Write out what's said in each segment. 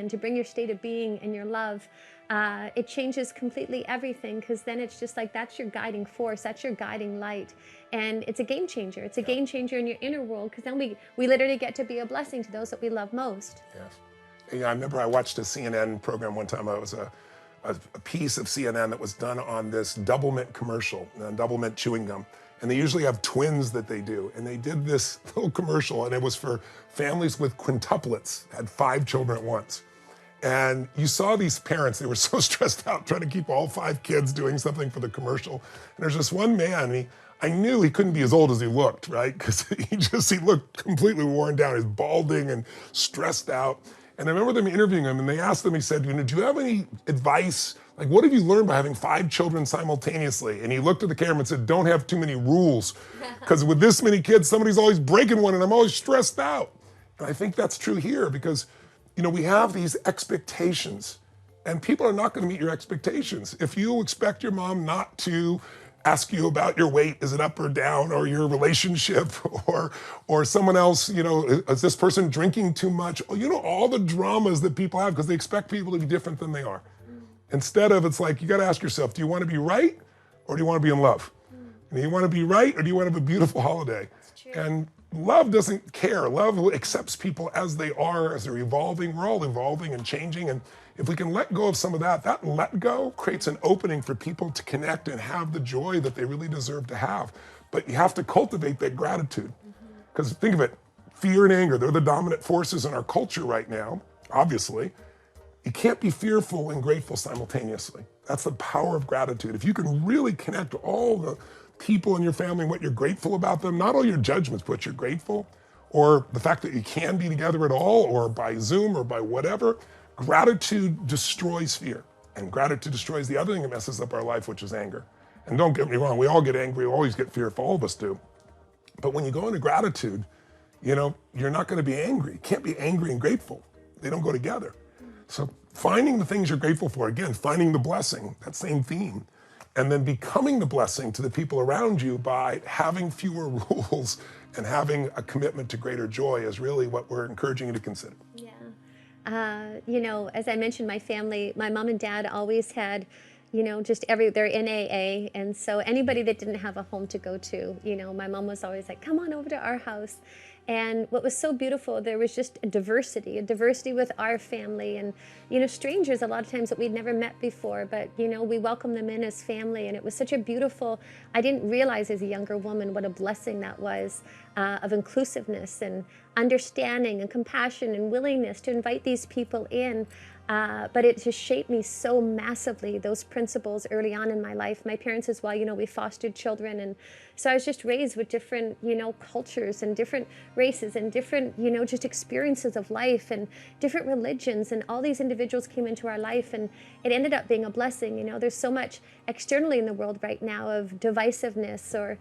and to bring your state of being and your love, it changes completely everything, because then it's just like that's your guiding force, that's your guiding light, and it's a game changer. It's a game changer in your inner world, because then we literally get to be a blessing to those that we love most. Yes. Yeah, I remember I watched a CNN program one time. It was a piece of CNN that was done on this double mint commercial, double mint chewing gum. And they usually have twins that they do. And they did this little commercial, and it was for families with quintuplets, had 5 children at once. And you saw these parents, they were so stressed out trying to keep all 5 kids doing something for the commercial. And there's this one man, I knew he couldn't be as old as he looked, right? Because he looked completely worn down. He's balding and stressed out. And I remember them interviewing him, and they asked him, he said, do you have any advice? Like, what have you learned by having 5 children simultaneously? And he looked at the camera and said, don't have too many rules. Because with this many kids, somebody's always breaking one, and I'm always stressed out. And I think that's true here, because we have these expectations, and people are not going to meet your expectations. If you expect your mom not to ask you about your weight, is it up or down, or your relationship, or someone else, is this person drinking too much? All the dramas that people have because they expect people to be different than they are. Instead of, it's like, you got to ask yourself, do you want to be right, or do you want to be in love? And do you want to be right, or do you want to have a beautiful holiday? And love doesn't care. Love accepts people as they are, as they're evolving. We're all evolving and changing. And if we can let go of some of that let go creates an opening for people to connect and have the joy that they really deserve to have. But you have to cultivate that gratitude. Because think of it, fear and anger, they're the dominant forces in our culture right now, obviously. You can't be fearful and grateful simultaneously. That's the power of gratitude. If you can really connect all the people in your family and what you're grateful about them, not all your judgments, but you're grateful, or the fact that you can be together at all, or by Zoom, or by whatever, gratitude destroys fear. And gratitude destroys the other thing that messes up our life, which is anger. And don't get me wrong, we all get angry, we always get fearful, all of us do. But when you go into gratitude, you're not going to be angry. You can't be angry and grateful. They don't go together. So finding the things you're grateful for, again, finding the blessing, that same theme, and then becoming the blessing to the people around you by having fewer rules and having a commitment to greater joy is really what we're encouraging you to consider. Yeah. As I mentioned, my family, my mom and dad always had, they're in AA. And so anybody that didn't have a home to go to, my mom was always like, come on over to our house. And what was so beautiful, there was just a diversity with our family, and, strangers a lot of times that we'd never met before, but, we welcomed them in as family. And it was such a beautiful, I didn't realize as a younger woman what a blessing that was, of inclusiveness and understanding and compassion and willingness to invite these people in. But it just shaped me so massively, those principles early on in my life. My parents as well, we fostered children. And so I was just raised with different, cultures and different races and different, just experiences of life and different religions. And all these individuals came into our life, and it ended up being a blessing. There's so much externally in the world right now of divisiveness, or,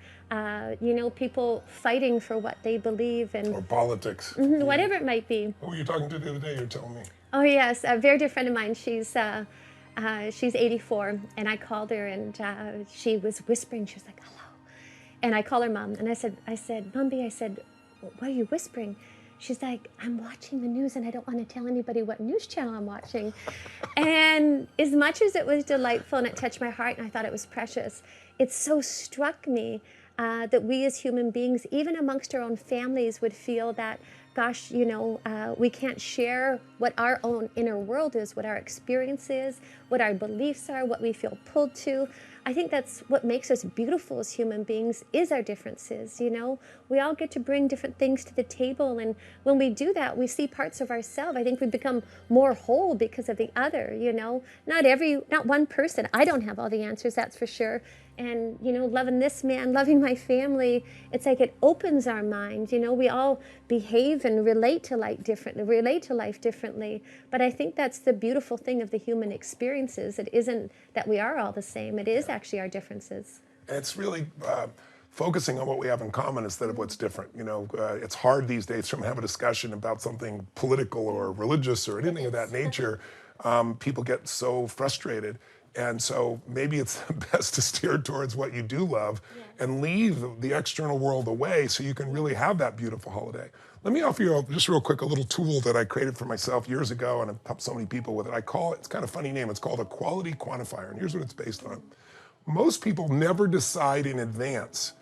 people fighting for what they believe. Or politics. Whatever it might be. Who were you talking to the other day, you were telling me? Oh yes, a very dear friend of mine. She's 84, and I called her, and she was whispering. She was like, "Hello," and I called her mom, and I said, "Mumby," I said, "what are you whispering?" She's like, "I'm watching the news, and I don't want to tell anybody what news channel I'm watching." And as much as it was delightful and it touched my heart, and I thought it was precious, it so struck me that we as human beings, even amongst our own families, would feel that, gosh, we can't share what our own inner world is, what our experience is, what our beliefs are, what we feel pulled to. I think that's what makes us beautiful as human beings, is our differences. We all get to bring different things to the table, and when we do that, we see parts of ourselves. I think we become more whole because of the other. Not one person. I don't have all the answers, that's for sure. And, loving this man, loving my family, it's like it opens our mind. We all behave and relate to life differently. But I think that's the beautiful thing of the human experiences. It isn't that we are all the same. It is actually our differences. It's really focusing on what we have in common instead of what's different. It's hard these days to have a discussion about something political or religious or anything of that nature. People get so frustrated. And so maybe it's best to steer towards what you do love and leave the external world away so you can really have that beautiful holiday. Let me offer you just real quick a little tool that I created for myself years ago, and I've helped so many people with it. I call it, it's kind of a funny name, it's called a quality quantifier, and here's what it's based on. Most people never decide in advance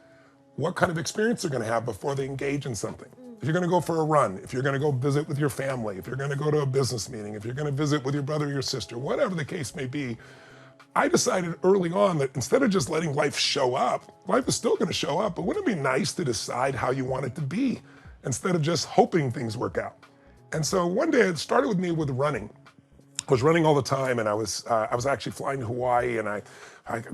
what kind of experience they're gonna have before they engage in something. If you're gonna go for a run, if you're gonna go visit with your family, if you're gonna go to a business meeting, if you're gonna visit with your brother or your sister, whatever the case may be, I decided early on that instead of just letting life show up, life is still gonna show up, but wouldn't it be nice to decide how you want it to be instead of just hoping things work out? And so one day it started with me with running. I was running all the time, and I was actually flying to Hawaii, and I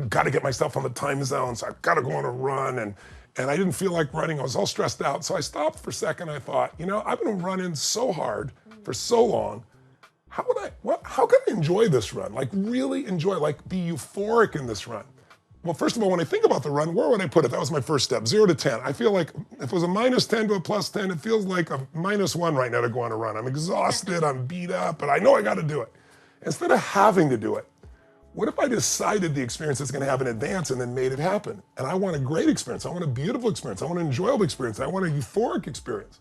got to get myself on the time zone, so I got to go on a run, and I didn't feel like running. I was all stressed out, so I stopped for a second. I thought, you know, I've been running so hard for so long. How can I enjoy this run? Like really enjoy, like be euphoric in this run. Well, first of all, when I think about the run, where would I put it? That was my first step, 0 to 10. I feel like if it was a -10 to a +10, it feels like a -1 right now to go on a run. I'm exhausted, I'm beat up, but I know I got to do it. Instead of having to do it, what if I decided the experience is going to have in advance and then made it happen? And I want a great experience. I want a beautiful experience. I want an enjoyable experience. I want a euphoric experience.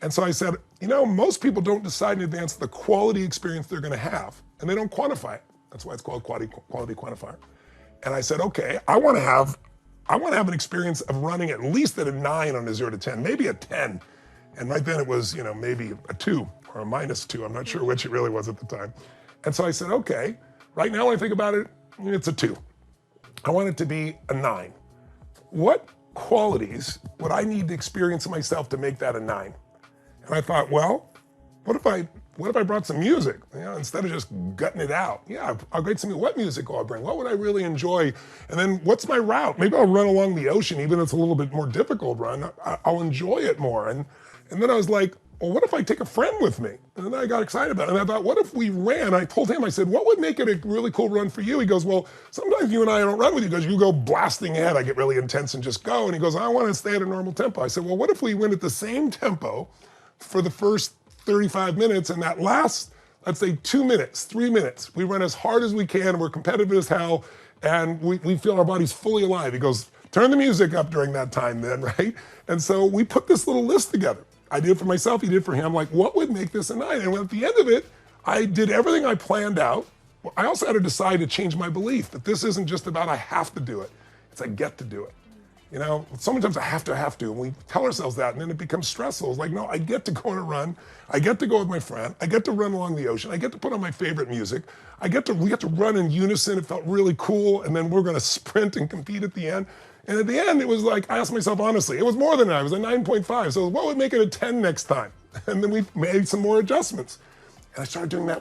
And so I said, you know, most people don't decide in advance the quality experience they're going to have, and they don't quantify it. That's why it's called quality quantifier. And I said, okay, I want to have an experience of running at least at a 9 on a 0 to 10, maybe a 10. And right then it was, you know, maybe a 2 or a -2. I'm not sure which it really was at the time. And so I said, okay, right now when I think about it, it's a 2. I want it to be a 9. What qualities would I need to experience in myself to make that a 9? And I thought, well, what if I brought some music? You know, instead of just gutting it out. Yeah, I'll get some, what music will I bring? What would I really enjoy? And then what's my route? Maybe I'll run along the ocean, even if it's a little bit more difficult run. I'll enjoy it more. And then I was like, well, what if I take a friend with me? And then I got excited about it. And I thought, what if we ran? I told him, I said, what would make it a really cool run for you? He goes, well, sometimes you and I don't run with you because you go blasting ahead. I get really intense and just go. And he goes, I want to stay at a normal tempo. I said, well, what if we went at the same tempo for the first 35 minutes, and that last, let's say 2 minutes, 3 minutes, we run as hard as we can, we're competitive as hell, and we feel our bodies fully alive. He goes, turn the music up during that time then, right? And so we put this little list together. I did it for myself, he did it for him. Like, what would make this a 9? And at the end of it, I did everything I planned out. I also had to decide to change my belief that this isn't just about I have to do it, it's I get to do it. You know, so many times I have to, and we tell ourselves that, and then it becomes stressful. It's like, no, I get to go on a run. I get to go with my friend. I get to run along the ocean. I get to put on my favorite music. We get to run in unison. It felt really cool. And then we're going to sprint and compete at the end. And at the end, it was like, I asked myself honestly, it was more than that. It was a 9.5. So what would make it a 10 next time? And then we made some more adjustments. And I started doing that